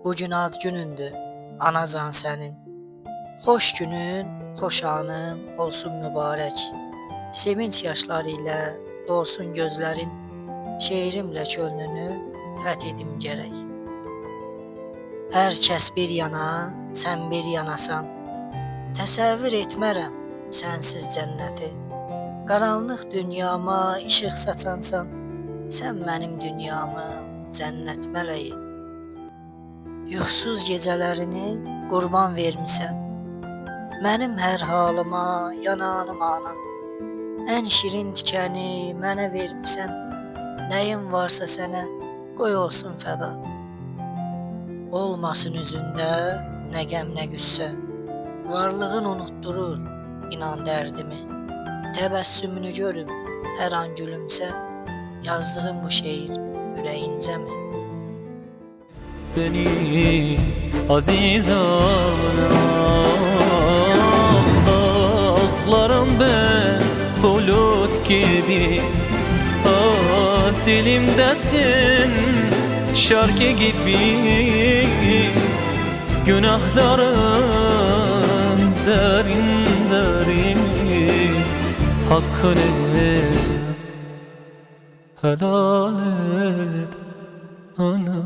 Bu gün ad günündür, anacan sənin. Xoş günün, xoş anın olsun mübarək. Sevinç yaşları ilə dolsun gözlərin, şeirimlə könlünü fəth edim gərək. Hər kəs bir yana, sən bir yanasan. Təsəvvür etmərəm sənsiz cənnəti. Qaranlıq dünyama işıq saçansan, sən mənim dünyamın cənnət mələyi. Yuxusuz gecələrini qurban vermisən, mənim hər halıma, yananım ana. Ən şirin tikəni mənə vermisən, nəyim varsa sənə qoy olsun fəda. Olmasın üzündə nə qəm nə qüssə, varlığın unutturur inan dərdimi. Təbəssümünü görüb hər an gülümsə, yazdığım bu şeir ürəyincəmi? Beni azizana ağlarım ben bulut gibi. Dilimdesin şarkı gibi. Günahların derin derin, hakkını helal et ana.